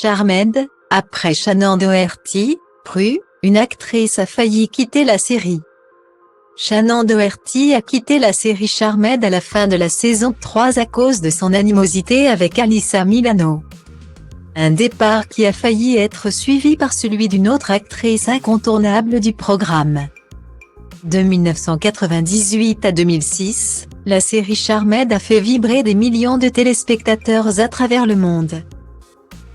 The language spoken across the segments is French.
Charmed, après Shannon Doherty, une actrice a failli quitter la série. Shannon Doherty a quitté la série Charmed à la fin de la saison 3 à cause de son animosité avec Alyssa Milano. Un départ qui a failli être suivi par celui d'une autre actrice incontournable du programme. De 1998 à 2006, la série Charmed a fait vibrer des millions de téléspectateurs à travers le monde.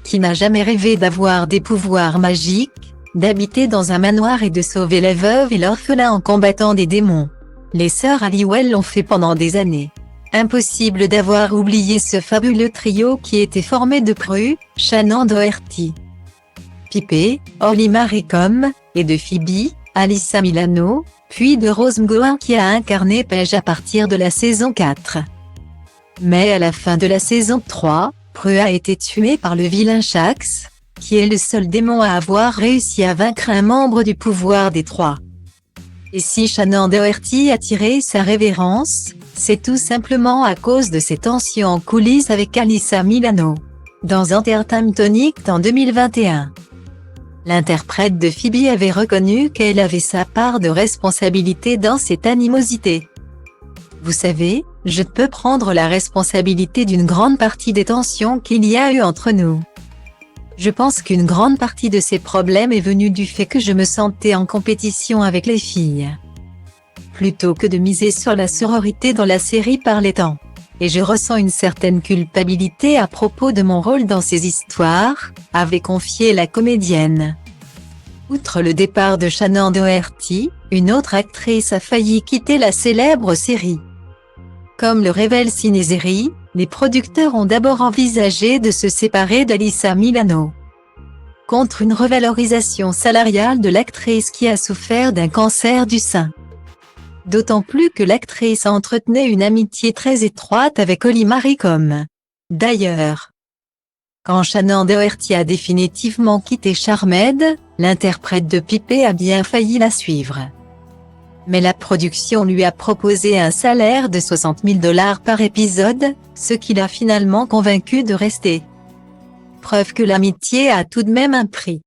Qui n'a jamais rêvé d'avoir des pouvoirs magiques, d'habiter dans un manoir et de sauver la veuve et l'orphelin en combattant des démons? Les sœurs Halliwell l'ont fait pendant des années. Impossible d'avoir oublié ce fabuleux trio qui était formé de Shannon Doherty, Pipé, Holly Marie Combs, et de Phoebe, Alyssa Milano, puis de Rose McGowan qui a incarné Paige à partir de la saison 4. Mais à la fin de la saison 3, a été tué par le vilain Shax, qui est le seul démon à avoir réussi à vaincre un membre du pouvoir des trois. Et si Shannon Doherty a tiré sa révérence, c'est tout simplement à cause de ses tensions en coulisses avec Alyssa Milano. Dans Entertainment Tonight en 2021, l'interprète de Phoebe avait reconnu qu'elle avait sa part de responsabilité dans cette animosité. Vous savez, je peux prendre la responsabilité d'une grande partie des tensions qu'il y a eu entre nous. Je pense qu'une grande partie de ces problèmes est venue du fait que je me sentais en compétition avec les filles, plutôt que de miser sur la sororité dans la série par les temps. Et je ressens une certaine culpabilité à propos de mon rôle dans ces histoires, avait confié la comédienne. Outre le départ de Shannon Doherty, une autre actrice a failli quitter la célèbre série. Comme le révèle Cinésérie, les producteurs ont d'abord envisagé de se séparer d'Alyssa Milano, contre une revalorisation salariale de l'actrice qui a souffert d'un cancer du sein. D'autant plus que l'actrice entretenait une amitié très étroite avec Holly Marie Combs. D'ailleurs, quand Shannon Doherty a définitivement quitté Charmed, l'interprète de Pipé a bien failli la suivre. Mais la production lui a proposé un salaire de $60 000 par épisode, ce qui l'a finalement convaincu de rester. Preuve que l'amitié a tout de même un prix.